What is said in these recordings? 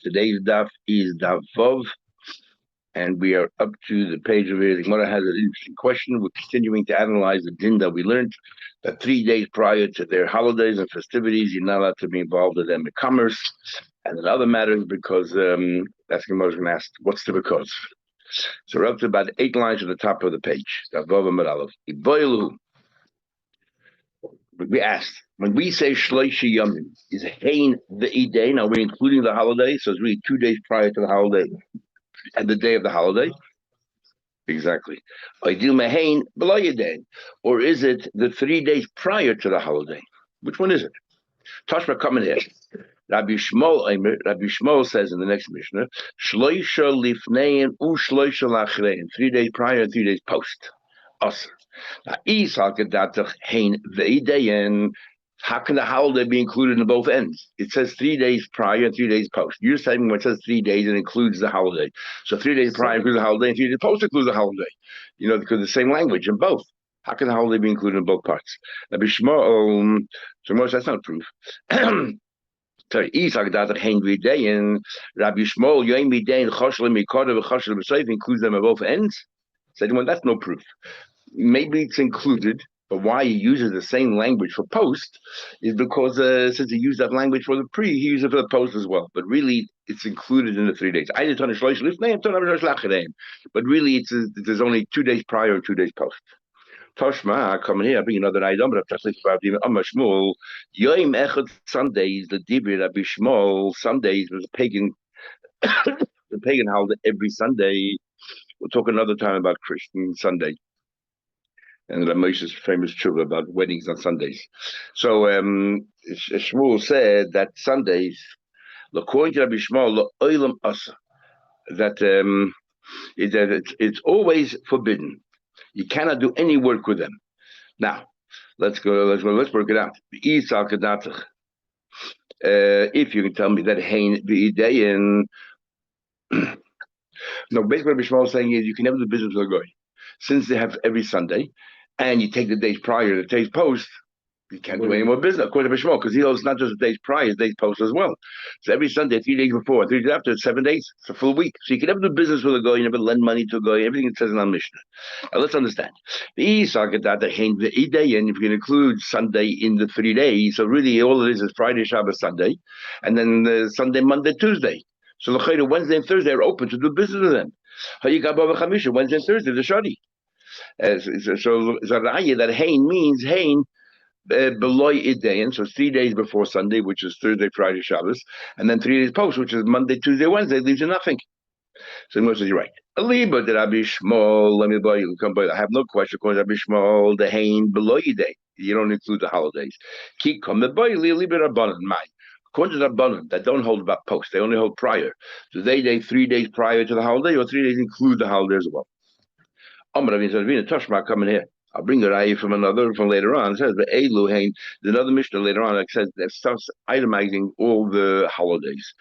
Today's daf is daf Vov, and we are up to the page over here. The Gemara has an interesting question. We're continuing to analyze the din that we learned that 3 days prior to their holidays and festivities, you're not allowed to be involved in them in commerce and in other matters because that's Gemara's going to ask, what's the because? So we're up to about 8 lines at the top of the page. Daf Vov Amud Aleph. We asked, when we say Shloishi Yomim, is Hain the Idei? Now we're including the holiday, so it's really 2 days prior to the holiday and the day of the holiday. Exactly. Ideal Mehain B'Lo or is it the 3 days prior to the holiday? Which one is it? Tashma coming here. Rabbi Shmuel says in the next Mishnah, Shloisha Lifnein U Shloisha Lachrein, 3 days prior and 3 days post. Us. Now, how can the holiday be included in both ends? It says 3 days prior and 3 days post. You're saying when it says 3 days, it includes the holiday. So 3 days prior includes the holiday, and 3 days post includes the holiday. You know, because the same language in both. How can the holiday be included in both parts? Rabbi Shmuel, that's not proof. Sorry, Isaac that Hein Videin, Rabbi Shmuel, Yoim Videin, Choshlim Mikada, Choshlim Seif includes them at both ends. Said, well, that's no proof. Maybe it's included, but why he uses the same language for post is because since he used that language for the pre, he used it for the post as well. But really, it's included in the 3 days. But really, there's only 2 days prior and 2 days post. Toshma, coming here, I bring another item, but I've just about even Shmuel. Yoim Echad Sundays, the Dibir Rabbi Shmuel, Sundays was a pagan, the pagan holiday every Sunday. We'll talk another time about Christian Sunday. And Ramesh's famous tshuva about weddings on Sundays. So Shmuel said that Sundays, according to Rabbi Shmuel, that it's always forbidden. You cannot do any work with them. Now, let's work it out. If you can tell me that Hain V'idein. No, basically what Rabbi Shmuel is saying is you can never do business with a goy. Since they have every Sunday, and you take the days prior, the days post, you can't do any more business, according to Bishmol, because he knows not just the days prior, it's days post as well. So every Sunday, 3 days before, 3 days after, it's 7 days. It's a full week. So you can never do business with a guy, you never lend money to a guy, everything it says in our Mishnah. Now let's understand. And if you can include Sunday in the 3 days, so really all it is Friday, Shabbos, Sunday, and then Sunday, Monday, Tuesday. So Wednesday and Thursday are open to do business with them. Wednesday and Thursday, the Shadi. So Zaraya, that Hain means Hain Beloy Idein, so it's 3 days before Sunday, which is Thursday, Friday, Shabbos, and then 3 days post, which is Monday, Tuesday, Wednesday, leaves you nothing. So Moshe says, you're right. Aliba de Rabbi Shmuel, let me buy you, come by. I have no question, because Rabbi Shmuel, the Hain Beloy Idein. You don't include the holidays. Keep coming by, Liba Rabbanan, Mai. According to the Rabbanan, that don't hold about post, they only hold prior. So they 3 days prior to the holiday, or 3 days include the holiday as well. Coming here. I'll bring the Raya from later on. It says the Eluhain. There's another Mishnah later on that says that starts itemizing all the holidays.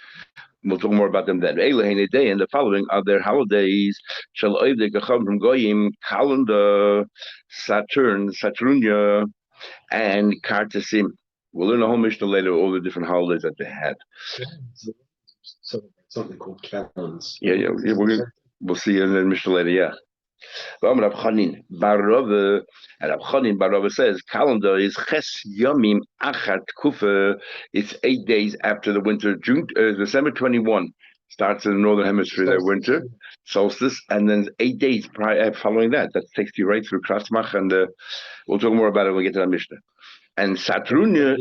We'll talk more about them then. Eluhain day and the following are their holidays. Shall from Goyim, calendar, Saturnia, and Kartasim. We'll learn a whole Mishnah later, all the different holidays that they had. Something called calendars. Yeah. We'll see in the Mishnah later, yeah. And Rab Chanin Barova says calendar is Ches Yomim Achat Kufa. It's 8 days after the winter. December 21 starts in the northern hemisphere. Their winter solstice, and then 8 days following that. That takes you right through Krasmach, and we'll talk more about it when we get to that Mishnah. And Saturnia.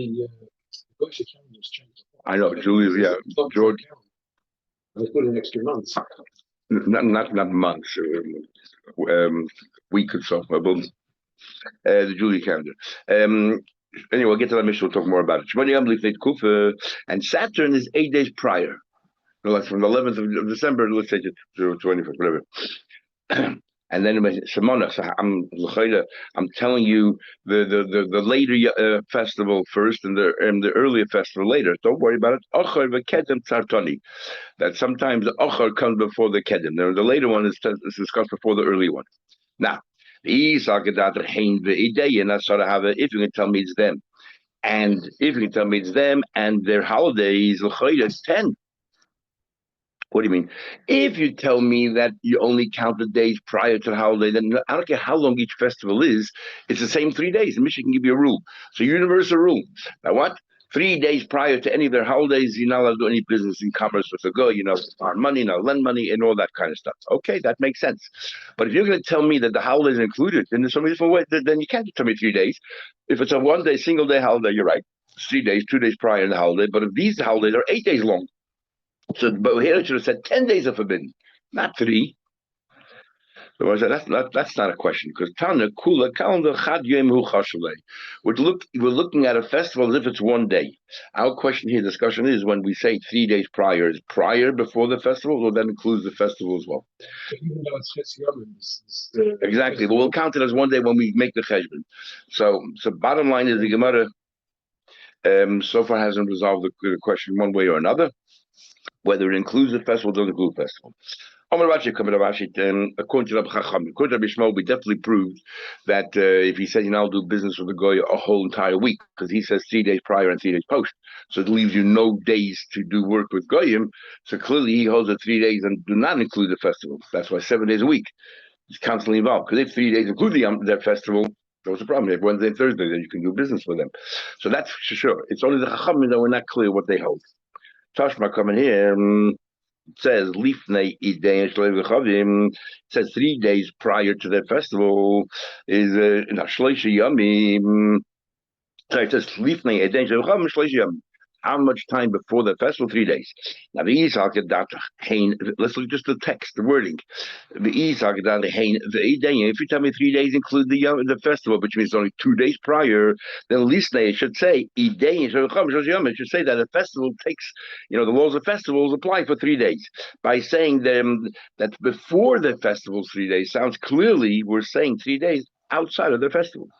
I know, Julius. Yeah, George. They put in extra months. Not months. Week or so. The Julian calendar. Anyway, we'll get to that Mishnah. We'll talk more about it. And Saturn is 8 days prior. Like from the 11th of December, let's take it to 21st, whatever. And then Shemona. So I'm telling you the later festival first and the earlier festival later. Don't worry about it. Ochar v'kedem tzartani. That sometimes the ochar comes before the kedem. The later one is discussed before the early one. Now, if you can tell me it's them, and if you can tell me it's them and their holidays, it's 10. What do you mean? If you tell me that you only count the days prior to the holiday, then I don't care how long each festival is, it's the same 3 days. The Mishnah can give you a rule. So universal rule. Now what? 3 days prior to any of their holidays, you're not allowed to do any business in commerce with a go, borrow money, not lend money, and all that kind of stuff. Okay, that makes sense. But if you're going to tell me that the holidays are included, then there's so many different ways, then you can't tell me 3 days. If it's a 1 day, single day holiday, you're right. 3 days, 2 days prior to the holiday. But if these holidays are 8 days long, so, but here it should have said 10 days are forbidden, not 3. So I said that's not a question because Tana Kula Calendar Chad Yom Hu Chashavlei. We're looking at a festival as if it's 1 day. Our question here, discussion is when we say 3 days prior, is prior before the festival, or that includes the festival as well? Even though it's Exactly, but we'll count it as 1 day when we make the cheshbon. So bottom line is the Gemara so far hasn't resolved the question one way or another, whether it includes the festival or doesn't include the festival. According to Rabbi Chacham, according to Rabbi Shmuel, we definitely proved that if he said, I'll do business with the goy a whole entire week, because he says 3 days prior and 3 days post, so it leaves you no days to do work with goyim. So clearly he holds that 3 days and do not include the festival. That's why 7 days a week is constantly involved. Because if 3 days include their festival, what's the problem? If Wednesday and Thursday, then you can do business with them. So that's for sure. It's only the Chachamim that we're not clear what they hold. Tashma coming here. Says Lifnei Idei Shleim says 3 days prior to their festival is in Shloisha Yamim. Sorry, it says Lifnei Idei Shleim Yamim. How much time before the festival? 3 days. Now the let's look just the text, the wording. If you tell me 3 days include the festival, which means only 2 days prior, then at least it should say it should say that the festival takes, the laws of festivals apply for 3 days. By saying them that before the festival 3 days sounds clearly we're saying 3 days outside of the festival.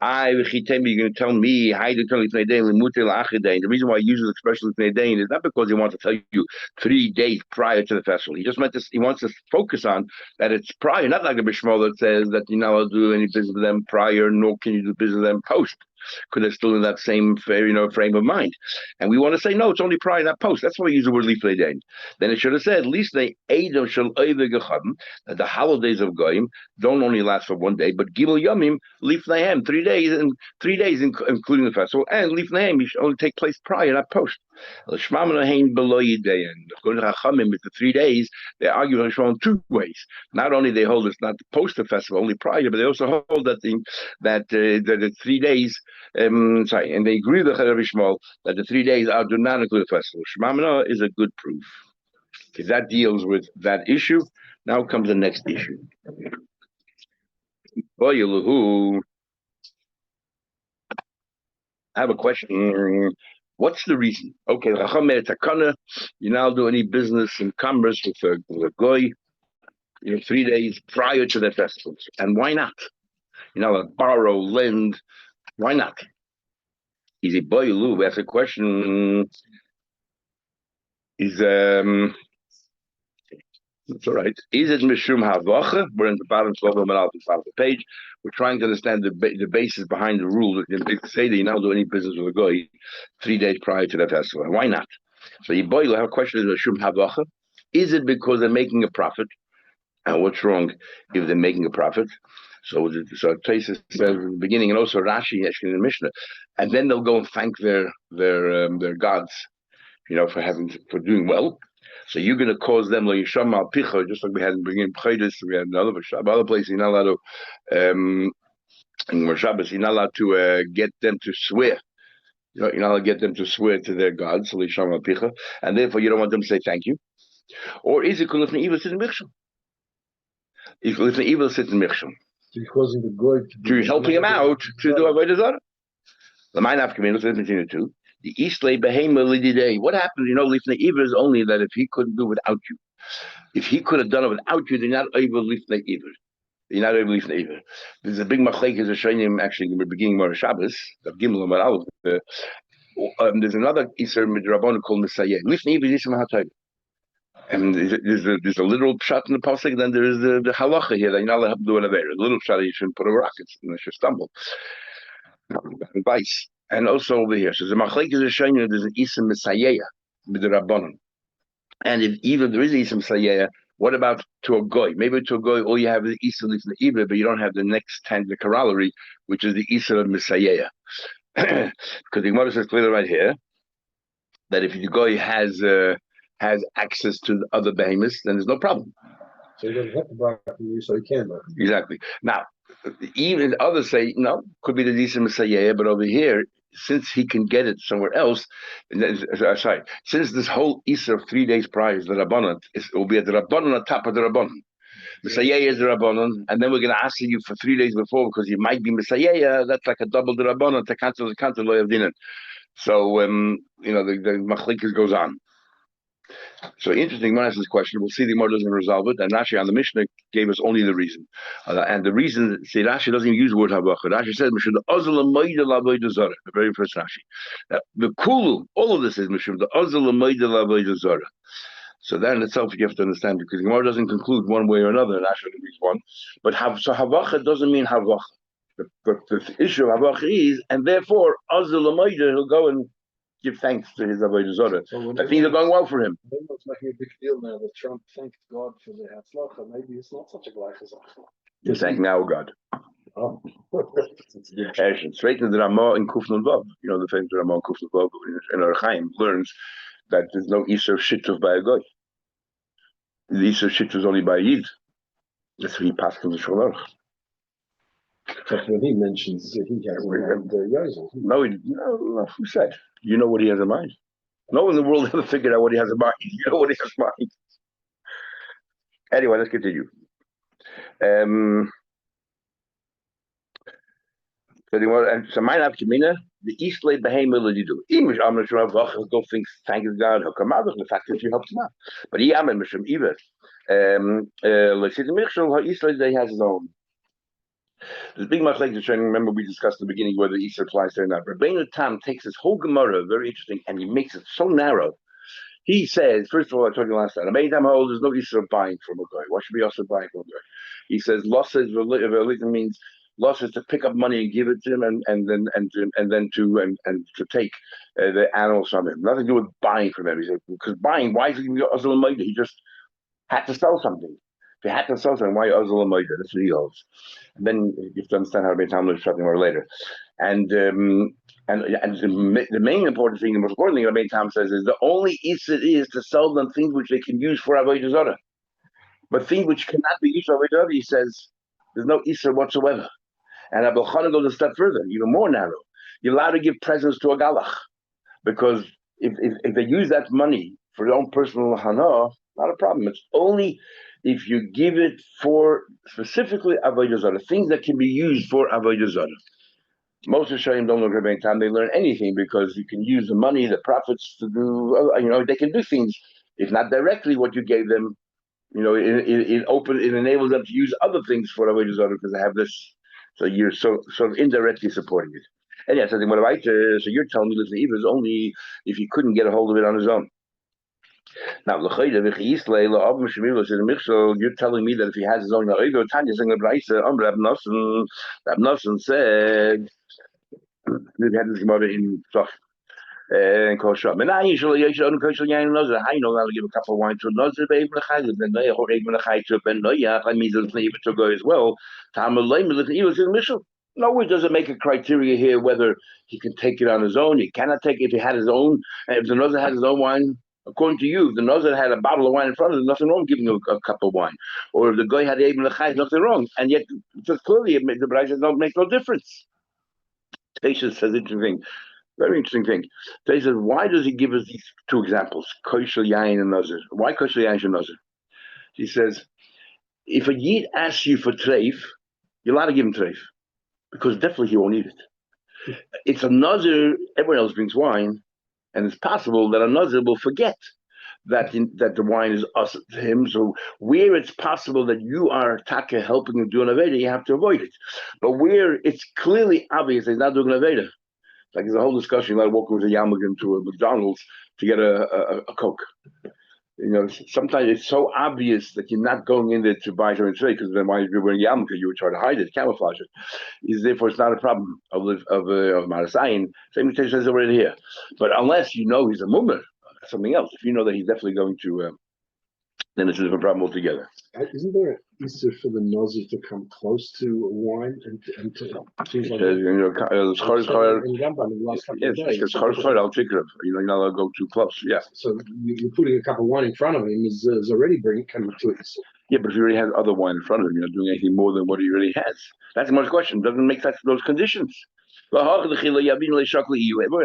You're going to tell me, the reason why he uses the expression is not because he wants to tell you 3 days prior to the festival. He just meant this, he wants to focus on that it's prior, not like a Bishmol that says that you're not allowed to do any business with them prior, nor can you do business with them post, because they're still in that same frame of mind. And we want to say, no, it's only prior, not post. That's why we use the word lifnei dain. Then it should have said, at least they Adam shall that the holidays of Goyim don't only last for 1 day, but Gimel Yomim, lifneihem, 3 days, and 3 days including the festival, and lifneihem, you should only take place prior, not post. According to Chachamim, with the 3 days, they argue on 2 ways. Not only they hold it's not post the festival, only prior, but they also hold that the 3 days. And they agree with Rabbi Shmuel that the 3 days do not include the festival. Shema is a good proof. Because that deals with that issue. Now comes the next issue. I have a question. What's the reason? Okay, you now do any business in commerce with a goy, 3 days prior to the festivals. And why not? Borrow, lend. Why not? Is it boilu? We ask a question. It's all right. Is it mishum havacha? We're in the bottom of the page. We're trying to understand the basis behind the rule that they say that you now do any business with a goy 3 days prior to the festival. Why not? So you boil. Our question is mishum havacha. Is it because they're making a profit? And what's wrong if they're making a profit? So Taisus says in the beginning, and also Rashi actually in the Mishnah, and then they'll go and thank their gods, for doing well. So you're going to cause them lo yisham al picha, just like we had in bringing Pchedis, we had other places. You're not allowed to in Shabbos, you're not allowed to get them to swear. You're not allowed to get them to swear to their gods, lo yisham al picha, and therefore you don't want them to say thank you. Or is it kulif evil sitting michshel? If the evil sits in michshel. So you're causing the goy to helping him out to do Avodah Zarah. The mind of community is between the two. The Eastlay Behema Lididei. What happens, Lifnei Iver is only that if he couldn't do without you. If he could have done it without you, they're not able Lifnei Iver. You're not able Lifnei Iver. There's a big machlekes is showing him actually in the beginning of Shabbos, the Gimel and Aleph. There's another Iser Midrabon called Messiah. Lifnei Iver is Mahatayv. And there's a little shot in the pasuk, then there is the halacha here that you're not allowed to do it there. A little shot, you shouldn't put a rocket unless you stumble. Advice. And also over here, so the machlekes is showing you there's an isim messiah with the rabbanon. And if even there is Isam Sayeh, what about to a goy? Maybe to a goy, all you have is Isam Lifnei Ibra, but you don't have the next 10, the corollary, which is the Isam of Messiah. Because the Gemara says clearly right here that if the goy has access to the other behemoths, then there's no problem. So he doesn't have to buy from you, so he can buy. Exactly. Now, even others say no, could be the Isam Messiah, but over here, since he can get it somewhere else, sorry, since this whole Easter of 3 days prior is the Rabbanon, it will be at the Rabbanon on top of the Rabbanon. Messiah is the Rabbanon, and then we're going to ask you for 3 days before because you might be Messiah. That's like a double the Rabbanon to cancel the loy of dinan. So the machlekes goes on. So interesting. When I ask this question, we'll see the Gemara doesn't resolve it, and Rashi on the Mishnah gave us only the reason, and the reason. See, Rashi doesn't even use the word havacha. Rashi says mishum the ozal l'mayda l'avodah zarah. The very first Rashi. The kulu, all of this is mishum the ozal l'mayda l'avodah zarah. So that in itself you have to understand because the Gemara doesn't conclude one way or another. Rashi agrees one, but so havacha doesn't mean havacha. The issue of havacha is, and therefore ozal l'mayda he'll go and give thanks to his Avodah Zarah. So things are going well for him. It's making a big deal now that Trump thanked God for the Hatzlacha. Maybe it's not such a gleiche You thank now God. Oh. Straight into the Ramah in Kufnun Vav. You know the famous Ramah in Kufnun Vav in Archaim learns that there's no Isser Shittuv by a Goy. The Isser Shittuv is only by a Yid. That's who he passed in the Shulchan. But when he mentions that he has in mind Yozel. No, who said? You know what he has in mind. No one in the world ever figured out what he has in mind. You know what he has in mind. Anyway, let's continue. So mine up to Mina, the East laid behind will you do. English, I'm not sure how go things, thank God, how come out of the fact that you helped him out. But he am in Mishram either. Let's see the Mishram, how East laid has his own. There's big machlekes to training. Remember, we discussed in the beginning whether Easter applies there or not. Rabbeinu Tam takes this whole Gemara, very interesting, and he makes it so narrow. He says, first of all, I told you last time, Rabbeinu Tam holds there's no Easter buying from a guy. Why should we also buy from a guy? He says, losses means losses to pick up money and give it to him, and then to take the animals from him. Nothing to do with buying from him. He said, because buying, why is he He just had to sell something. If you had to sell something, why Ozal Amaida? That's what he holds. And then you have to understand how Rabbi Talmud is something more later. And the main important thing, the most important thing Rabbi Talmud says is the only issue is to sell them things which they can use for Avodah Zarah. But things which cannot be used for Avodah Zarah, he says, there's no issue whatsoever. And Abul Chana goes a step further, even more narrow. You're allowed to give presents to a galach. Because if they use that money for their own personal hana, not a problem. It's only if you give it for specifically Avodah Zarah, things that can be used for Avodah Zarah. Most of Shayim don't look at time they learn anything because you can use the money, the profits to do, they can do things, if not directly what you gave them, it enables them to use other things for Avodah Zarah because they have this. So you're sort of indirectly supporting it. And yes, I think so you're telling me that the Eva is only if he couldn't get a hold of it on his own. Now, you're telling me that if he has his own Tanya saying Rab Nosson said we had this Gemara in Tzach and Kosher. You should know give a cup of wine to a Nazir, then they are even a chai to Ben Noya, I mean to go as well. No, it doesn't make a criteria here whether he can take it on his own. He cannot take it if he had his own. If the Nazir had his own wine, according to you, if the Nazir had a bottle of wine in front of him, nothing wrong giving him a cup of wine. Or if the guy had Eben Lechai, nothing wrong. And yet, just clearly, the Braisa says no make no difference. Teisha says very interesting thing. Teisha says, why does he give us these two examples, Kosher Yain and Nazir? Why Kosher Yain and Nazir? He says, if a Yid asks you for treif, you're allowed to give him treif. Because definitely he won't eat it. It's a Nazir, everyone else drinks wine, and it's possible that a Nazir will forget that the wine is us to him. So where it's possible that you are taka helping him do an Aveda, you have to avoid it. But where it's clearly obvious he's not doing an Aveda, like there's a whole discussion about walking with a Yamagan to a McDonald's to get a Coke. Sometimes it's so obvious that you're not going in there to buy something today because then why you're wearing yarmulke, you would try to hide it, camouflage it. Therefore, it's not a problem of Marasayin. Same thing says already here. But unless you know he's a mummer, that's something else. If you know that he's definitely going to, then it's a different problem altogether. Isn't there an Easter for the nozir to come close to wine and to seems like In Rambam in the last couple of days. because you're not allowed to go too close. Yeah. So you're putting a cup of wine in front of him is already coming to it. Yeah, but if he already has other wine in front of him, you're not doing anything more than what he already has. That's the most question. Doesn't make sense for those conditions. Everyone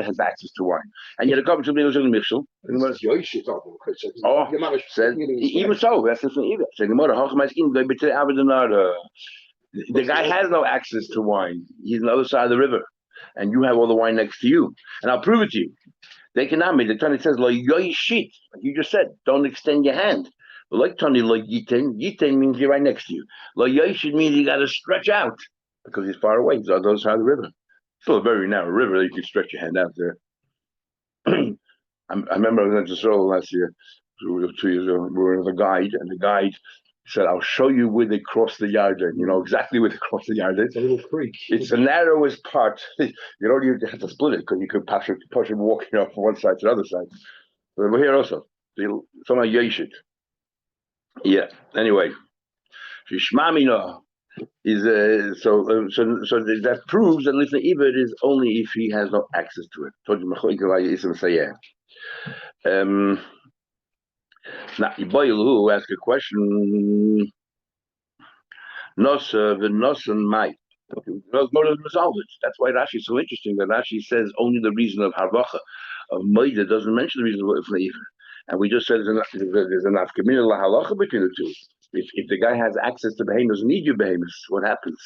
has access to wine. And yet a couple of people in the Mishal. Oh, said, even so, that's the thing. The guy has no access to wine. He's on the other side of the river. And you have all the wine next to you. And I'll prove it to you. They cannot be. The Tani says, like you just said, don't extend your hand. But like Tani, like yitin means you're right next to you. Like yoshid means you got to stretch out because he's far away. He's on the other side of the river. Still a very narrow river that you can stretch your hand out there. I remember I was in Israel last year, 2 years ago. We were with a guide, and the guide said, "I'll show you where they cross the Yarden. You know exactly where they cross the Yarden. It's a little creek. It's the narrowest part. You don't even have to split it because you could push it walking from one side to the other side. But we're here also. Someone yeshit. Yeah. Anyway, Shishmamina is so that proves that listen, Ibad is only if he has no access to it. Now, Iboilu ask a question. Nosa v'nosan mai. Go to resolve it. That's why Rashi is so interesting. That Rashi says only the reason of harvacha of Moida doesn't mention the reason of Ifneiver. And we just said there's an afkamina lahalacha between the two. If the guy has access to behemoths, need you behemoths, what happens?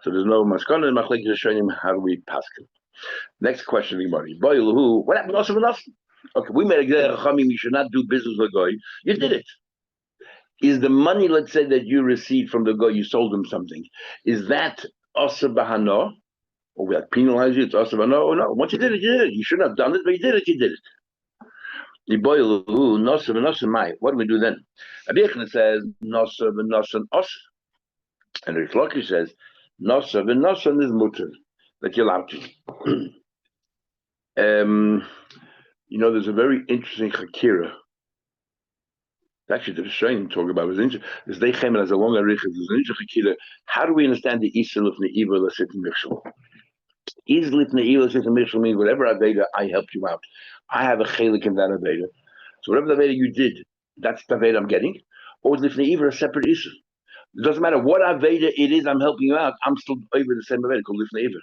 So there's no maskana and machlekes rishonim. How do we pass it? Next question, everybody. Boilahu, what happened? Also enough. Okay, we made a gzera. You should not do business with goy. You did it. Is the money, let's say, that you received from the goy, you sold him something? Is that asa bahano? Or we have penalized you? It's asa bahano? Or no? Once you did it, you did it. You shouldn't have done it, but you did it. You did it. What do we do then? Abichna says Nosa v'Nosan Os, and Rish Lakish says Nosa v'Nosan is mutter that you're allowed to. There's a very interesting chakira. Actually, the Rishonim talk about it. This Deichem has a long arichas. There's an interesting chakira. How do we understand the Isel of Ne'iva Lasit Michshel? Isel of Ne'iva Lasit Michshel means whatever Aveda I helped you out. I have a chelik in that Aveda. So whatever the Aveda you did, that's the Aveda I'm getting. Or is Lifnei a separate issue? It doesn't matter what Aveda it is I'm helping you out, I'm still over the same Aveda called Lifnei Iver.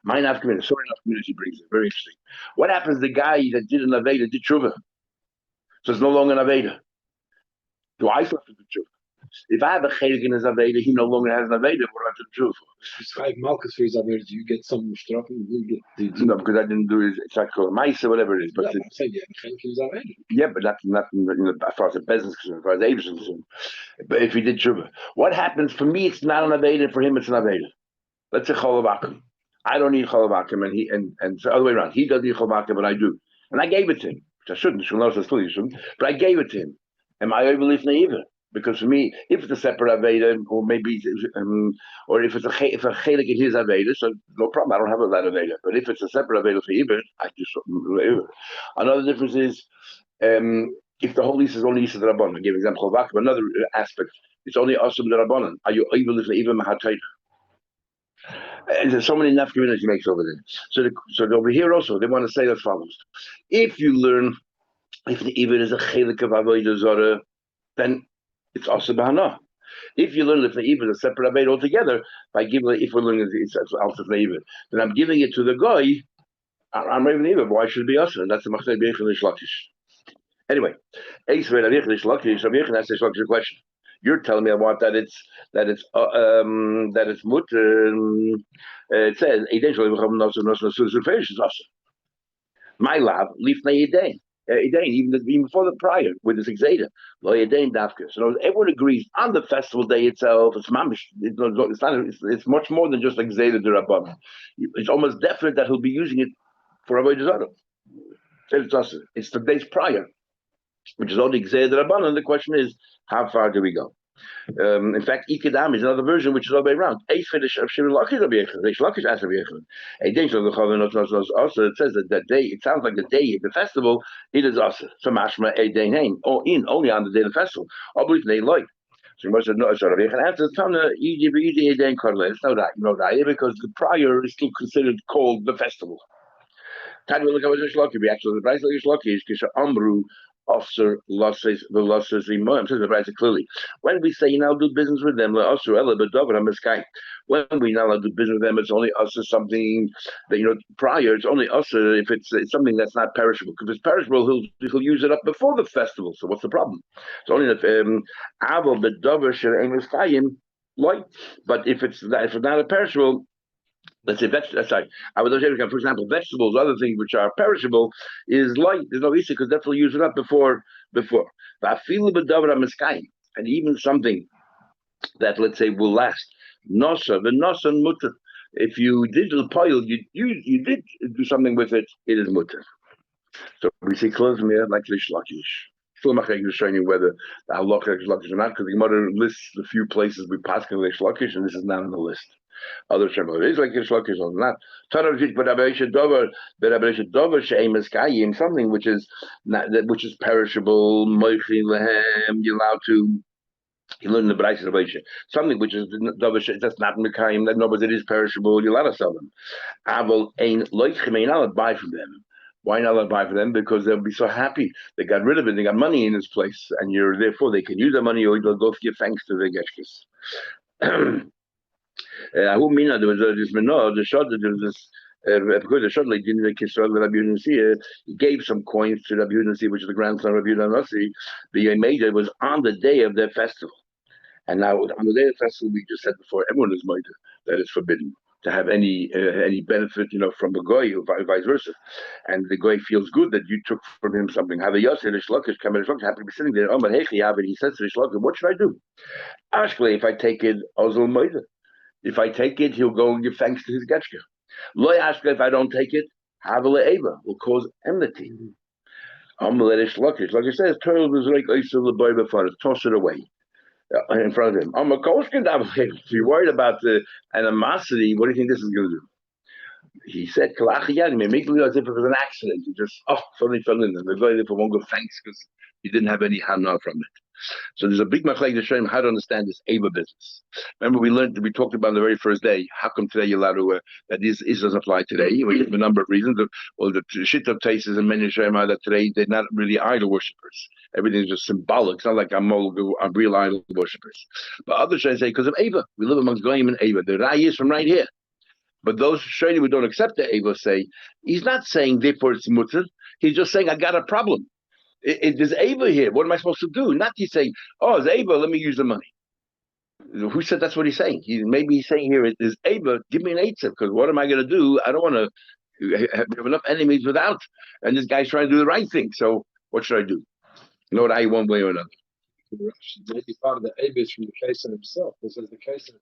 Mine Av community, sorry enough community brings it. Very interesting. What happens the guy that did an Aveda did Tshuva? So it's no longer an Aveda. Do I still have to do Tshuva? If I have a chelik in his Aveda, he no longer has an Aveda, what do I have to do Tshuva for? It's like Malchus for his Aveda. Do you get some strafe? No, because I didn't do it. It's like called Maisa, whatever it is. But I'm saying you have a chelik in his Aveda. Yeah, but that's not as far as the business is concerned, as far as the Avis is concerned. But if he did Tshuva, what happens for me? It's not an Aveda. For him, it's an Aveda. Let's say Cholavakim. I don't need Cholavakim, and he and the other way around. He doesn't need Cholavakim, but I do. And I gave it to him, which I shouldn't. Still you shouldn't. But I gave it to him. Am I overleaf naiva? Because for me, if it's a separate Aveda, or maybe, or if it's a chelik in his Aveda, so no problem. I don't have a that Aveda. But if it's a separate Aveda for Iber, I do something. Another difference is if the whole lease is only Yisad Rabbanan. I give an example of Vakim. Another aspect, it's only Asum Rabbanan. Are you able to even Mahatayt? And there's so many enough communities he makes over there. So over here also, they want to say as follows. If you learn, if the Iber is a chelik of Avodah Zarah, then it's also Bahana. If you learn the Ibn, a separate Aved altogether, by giving if we're learning it's also Ibn, then I'm giving it to the guy. I'm raving Ibn. Why should it be us? And that's the Machzei B'Yechel Lakish. Anyway, Ace Red Avichel Lakish. Avichel has a question. You're telling me I want that it's mut. It says my lab leaf na yedain. Even before the prior with the Zayda, lo yedain dafka. So everyone agrees on the festival day itself. It's mamish. It's much more than just like Zayda derabbanan. It's almost definite that he'll be using it for Avodah Zarah. It's the days prior, which is only Zayda derabbanan. The question is, how far do we go? In fact, Ikadam is another version which is all the way around. A finish of Shimon Lakish will be Reish Lakish as a Yechon. A day of the Chavan also it says that day. It sounds like the day of the festival. It is also so mashma a day name or in only on the day of the festival. Obviously they like. So you must have no sort of Yechon. After the time a day in Karla, it's no that because the prior is still considered called the festival. Time we look at Reish Lakish. Actually, the price of Reish Lakish is Kisha Amru. Officer losses the losses in Moam says the price clearly. When we say you now do business with them, when we now do business with them, it's only us or something that prior. It's only us if it's something that's not perishable. Because if it's perishable, he'll use it up before the festival. So what's the problem? It's only if Aval the Dover Shel light. But if it's not a perishable. Let's say sorry. I would say, for example, vegetables, other things which are perishable, is light. There's no issue because that will use it up before. And even something that let's say will last. The mutter. If you did the pile, you did do something with it. It is mutter. So we see close from here like Rish Lakish. Still not showing you whether the halacha is Lakish or not because the mother lists the few places we pass Rish Lakish, and this is not on the list. Other Shemot is like Yishlokish or not. Something which is not which is perishable. You're allowed to. You learn the Bryce Revelation. Something which is that's not Mekayim, that nobody it is perishable. You're allowed to sell them. Aval ain't loichim. You're not allowed to buy from them. Why not allowed to buy from them? Because they'll be so happy they got rid of it. They got money in this place, and therefore they can use the money, or they'll go give thanks to the geshkis. Who mean there was this menor, the shot there was this because the shot like didn't Kisrael Rabbi Yehuda he gave some coins to Rabbi Yehuda, which is the grandson of Rabbi Yehuda. The made it was on the day of their festival, and now on the day of the festival we just said before everyone is made that it's forbidden to have any benefit from the goy or vice versa, and the goy feels good that you took from him something. Have a yosef Shlokish come in Shlokish happy to be sitting there. But he says to Shlokish, what should I do? Actually, if I take it, Ozil Moida. If I take it, he'll go and give thanks to his getchka. Lo yashka, if I don't take it, havale eva will cause enmity. Amaledish Lakish. Like I said, turtle was like the boy before it, toss it away in front of him. If you're worried about the animosity, what do you think this is going to do? He said, make it as if it was an accident. He just suddenly fell in, and the guy therefore won't go thanks because he didn't have any hana from it. So there's a big machlek to show him how to understand this Ava business. Remember, we talked about on the very first day. How come today you're allowed to that this doesn't apply today? We have a number of reasons. The shit of tastes and many show that today they're not really idol worshippers. Everything's just symbolic. It's not like I'm real idol worshippers. But others say because of Ava, we live amongst Goyim and Ava. The Rai is from right here. But those Shani who don't accept the Ava say he's not saying therefore it's mutter. He's just saying I got a problem. There's Ava here. What am I supposed to do? Not he's saying, oh, it's Ava, let me use the money. Who said that's what he's saying? Maybe he's saying here, there's Ava, give me an eitzah, because what am I going to do? I don't want to have enough enemies without. And this guy's trying to do the right thing. So what should I do? You know what I one way or another. Maybe part of the Ava is from the case in himself. This is the case in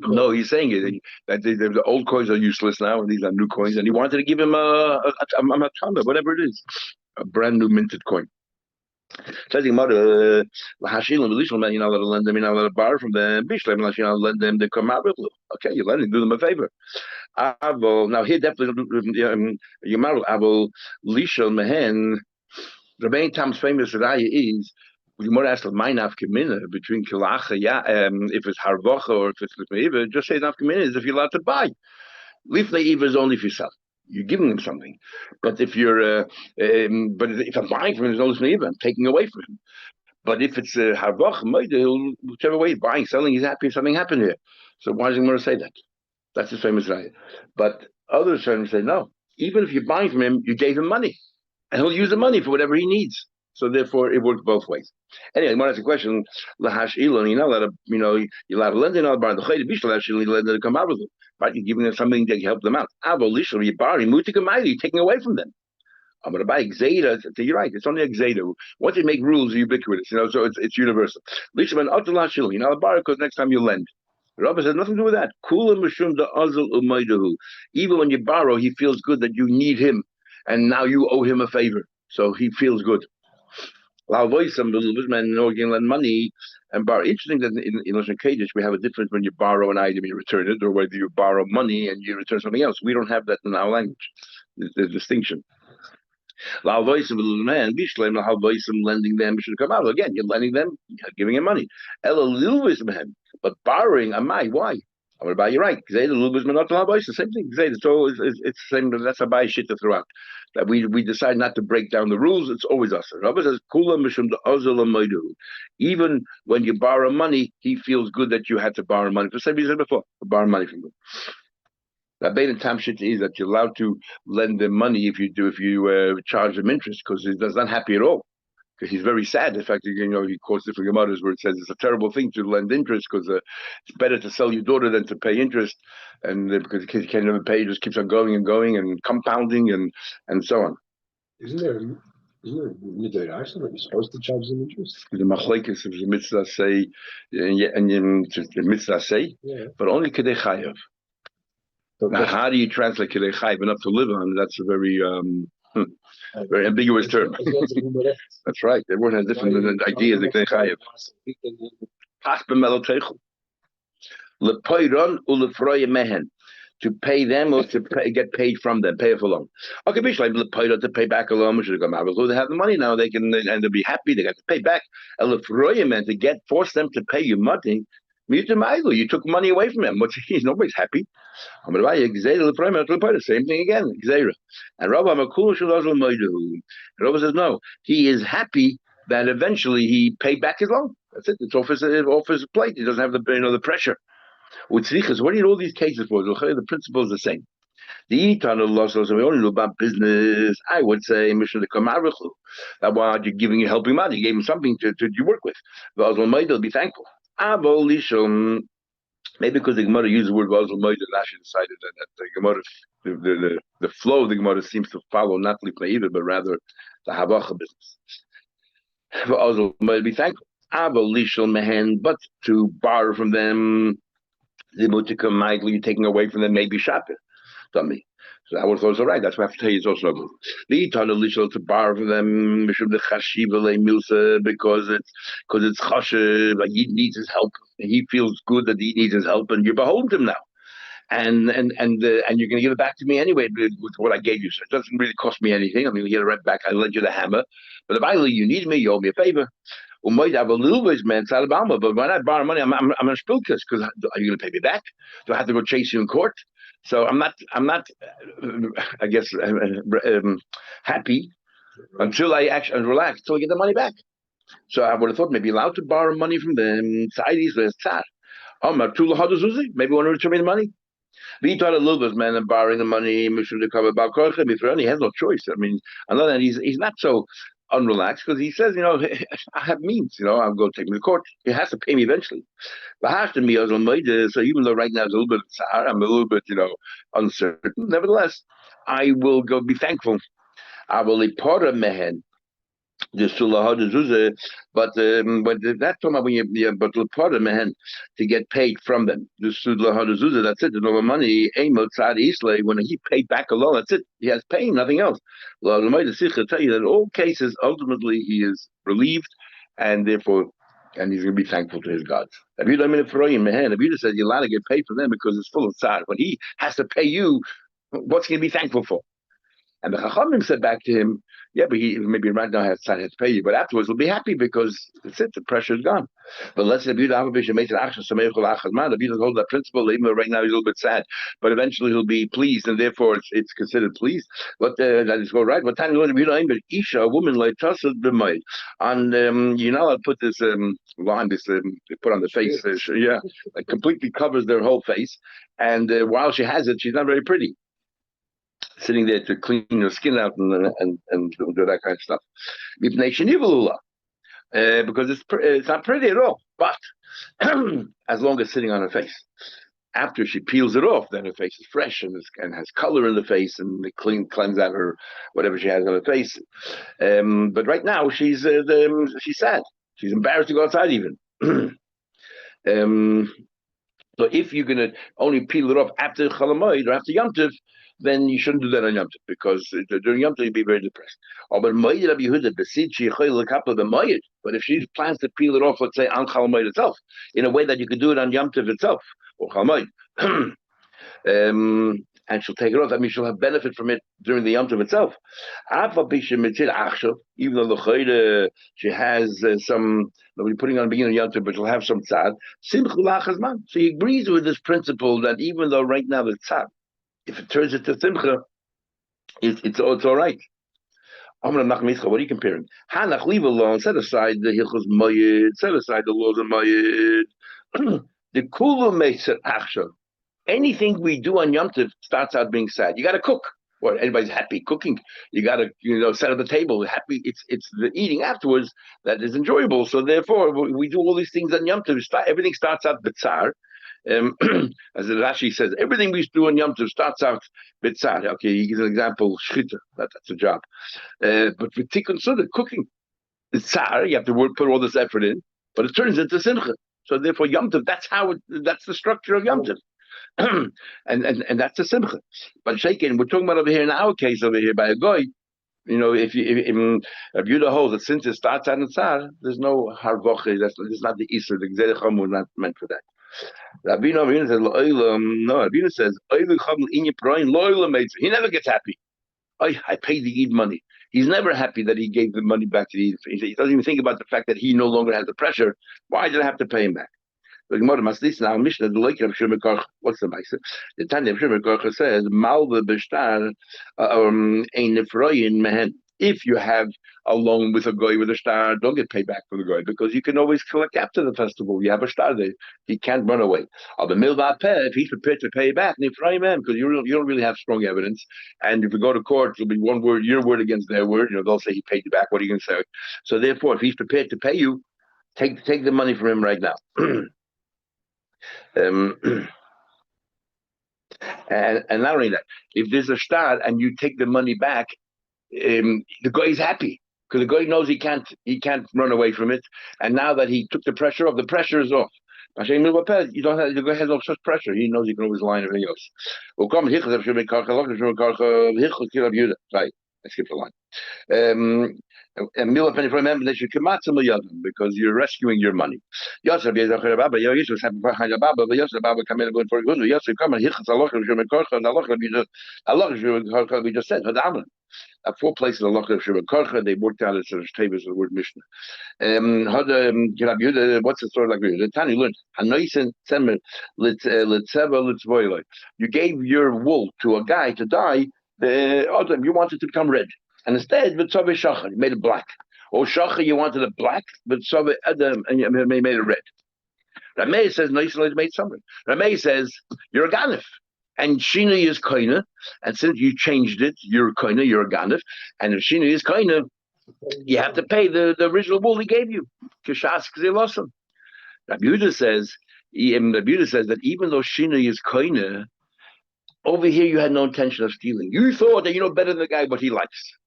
no, he's saying it that the old coins are useless now, and these are new coins, and he wanted to give him a matana, whatever it is, a brand new minted coin. Says the mother, you're not allowed to lend them, you're not allowed to borrow from them. You're not allowed to lend them, they come out with you. Okay, you're lending, do them a favor. Now here definitely Yamaru Abel Lishal Mehen. Rabbein Tam's famous raya is. You might ask my nafkamina between kilacha, if it's harvacha or if it's lifnei just say nafkamina is if you're allowed to buy. Lifnei is only if you sell. You're giving him something, but if you're, but if I'm buying from him, there's no lifnei I'm taking away from him. But if it's harvacha, whichever way, buying, selling, he's happy. Something happened here, so why does he want to say that? That's his famous raya. But others trying to say no. Even if you're buying from him, you gave him money, and he'll use the money for whatever he needs. So therefore, it works both ways. Anyway, one has a question. Lahash ilon, you're not allowed to, you're allowed to lend it, but the chayde bishul actually lend it to come out with them. Right? You're giving them something that can help them out. Abolishal, you're borrowing, you're taking away from them. I'm going to buy Xeda. You're right. It's only Xeda. Once they make rules, ubiquitous. So it's universal. Lishman Otolashil, you're not allowed to borrow because next time you lend. Rabbi said nothing to do with that. Kula mishum da azal umaydahu. Even when you borrow, he feels good that you need him, and now you owe him a favor, so he feels good. Some men lend money and borrow. Interesting that in Lashon Kodesh we have a difference when you borrow an item and you return it, or whether you borrow money and you return something else. We don't have that in our language. There's a distinction. Man, lending them should come out again. You're lending them, you're giving them money. But borrowing, why? I'm going to buy you right. The same thing. It's the same. That's a buy shit throughout. That we decide not to break down the rules. It's always us. Rabbi says, even when you borrow money, he feels good that you had to borrow money. For the same reason before, borrow money from him. That Bain and Tamshit is that you're allowed to lend them money if you charge them interest, because he's not happy at all. Because he's very sad. In fact, he quotes different Gemaras where it says it's a terrible thing to lend interest because it's better to sell your daughter than to pay interest, and because the kid can't never pay, it just keeps on going and going and compounding and so on. Isn't there Midrash that you're supposed to charge them interest? The machlekes of the mitzvah say, the mitzvah say, but only kedei chayav. Now, how do you translate kedei chayav enough to live on? That's a very very ambiguous term. That's right. Everyone has different ideas. To pay them or to get paid from them, pay it for long. Okay, to pay back a loan. They have the money now. They can and they'll be happy. They got to pay back. To force them to pay you money. You took money away from him. Nobody's happy. Same thing again. And Rabbi says no. He is happy that eventually he paid back his loan. That's it. It's off his plate. He doesn't have the pressure. What do you need all these cases for? The principle is the same. The eternal law says we only know about business. I would say mission to that why you're giving helping money. You gave him something to work with. They'll be thankful. Maybe because the Gemara used the word Vazal Moed, and Rashi decided that the Gemara, the flow of the Gemara seems to follow not Lipnei either, but rather the Havacha business. Vazal Moed, be thankful. But to borrow from them, the Mutika Michael, you're taking away from them, maybe Shapir. Dummy. So that was also right. That's what I have to tell you. It's also not good. The eternal lishal to borrow from them because it's chashiv. Like he needs his help. He feels good that he needs his help, and you're beholden to him now. And you're going to give it back to me anyway with what I gave you. So it doesn't really cost me anything. I'm going to get it right back. I lent you the hammer. But if you need me, you owe me a favor. Might have a little bit, man, but when I borrow money, I'm a spilkus because are you going to pay me back? Do I have to go chase you in court? So I'm not. I guess happy until I actually relax until I get the money back. So I would have thought maybe allowed to borrow money from them. Maybe want to return me the money. We thought a little bit, man, and borrowing the money. He has no choice. I mean, on the other hand, he's not so unrelaxed because he says, I have means. I'll go take me to court. He has to pay me eventually. So even though right now it's a little bit sad, I'm a little bit, uncertain. Nevertheless, I will go be thankful. I will report a mehen. But that time when you but report a mehen to get paid from them. That's it. The no money. When he paid back a loan, that's it. He has pain, nothing else. Tell you that in all cases, ultimately he is relieved, and therefore. And he's going to be thankful to his gods. If you said you're allowed to get paid from them because it's full of tzar, when he has to pay you, what's he going to be thankful for? And the Chachamim said back to him, yeah, but he maybe right now has to pay you, but afterwards he'll be happy because that's it, the pressure is gone. But let's say Abiyudah hold that principle, even though right now he's a little bit sad, but eventually he'll be pleased, and therefore it's considered pleased. But that is go right. But time Isha, a woman like Tassad b'mayid, and I'll put this line, this they put on the face, it completely covers their whole face, and while she has it, she's not very pretty. Sitting there to clean your skin out and do that kind of stuff. Because it's not pretty at all. But as long as sitting on her face. After she peels it off, then her face is fresh and has color in the face, and it cleanse out her whatever she has on her face. But right now she's sad. She's embarrassed to go outside even. So if you're gonna only peel it off after Chalamoid or after Yom Tov, then you shouldn't do that on Yom Tov, because during Yom Tov you'd be very depressed. But if she plans to peel it off, let's say on Chol Moed itself, in a way that you could do it on Yom Tov itself or Chol Moed, and she'll take it off. That means she'll have benefit from it during the Yom Tov itself. Even though the she has some, nobody putting on the beginning of Yom Tov, but she'll have some tzad. So he agrees with this principle that even though right now the tzad, if it turns into simcha, it's all right. What are you comparing? Hanach, leave alone. Set aside the hilchos mayid. Set aside the laws of mayid. The kula makes it achshav. Anything we do on Yom Tov starts out being sad. You got to cook. Well, anybody's happy cooking. You got to, set at the table. Happy. It's the eating afterwards that is enjoyable. So therefore, we do all these things on Yom Tov. Everything starts out bitzar. As the Rashi says, everything we do on Yom Tov starts out bitzar. Okay, he gives an example. Shchita. That's a job. But for tikkun suda, cooking, it's tzar. You have to put all this effort in, but it turns into simcha. So therefore, Yom Tov. That's the structure of Yom Tov. and that's a simcha. But shaken, we're talking about over here in our case over here by a goy. If Yehuda holds that since it starts out in tzar, there's no harvoche. That's not the isur. The gzerecham was not meant for that. Rabbeinu says, no. Rabbeinu says, he never gets happy. I paid the Eid money. He's never happy that he gave the money back to the Eid. He doesn't even think about the fact that he no longer has the pressure. Why did I have to pay him back? The Gemara must listen. Our Mishnah, the Leikir of Shimon Karch. What's the Ma'aser? The Tanya of Shimon Karch says, "Malva b'shtar ein nefroyin mehen." If you have a loan with a guy with a star, don't get paid back for the guy, because you can always collect after the festival. You have a star there; he can't run away. If he's prepared to pay back, nefroyin, because you don't really have strong evidence, and if you go to court, it'll be one word, your word against their word. They'll say he paid you back. What are you going to say? So therefore, if he's prepared to pay you, take the money from him right now. And not only that, if there's a star and you take the money back, the guy is happy, because the guy knows he can't run away from it, and now that he took the pressure off, the pressure is off. You don't have, the guy has no such pressure. He knows he can always lie and everything else. Right, I skipped the line. And because you're rescuing your money. Yosef come we just said at 4 places Allah they worked out as a tables of the word Mishnah. What's the story like? The Tani learned you gave your wool to a guy to dye. You wanted to become red, and instead you made it black. Or shachar, you wanted it black, but Adam and you made it red. Rameh says no, you made something. Rameh says you're a ganif, and Shina is koina, and since you changed it, you're koina, you're a ganif, and if Shina is koina, you have to pay the original wool he gave you. Kishas kzilosim. Rabbi Yehuda says that even though Shina is koina, over here you had no intention of stealing. You thought that you know better than the guy what he likes.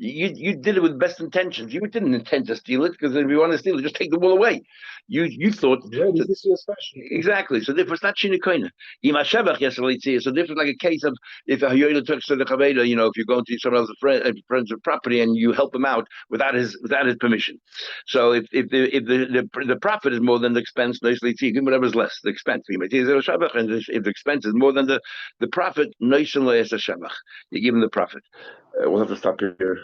You did it with best intentions. You didn't intend to steal it, because if you want to steal it, just take the wool away. You thought this is special. Exactly. So therefore, it's not shinikoina. So therefore, like a case of if a hayola took to the chaveda, if you go into someone else's friend's property and you help him out without his permission. So if the profit is more than the expense, nicely whatever's less the expense. And if the expense is more than the profit, you give him the profit. We'll have to stop here.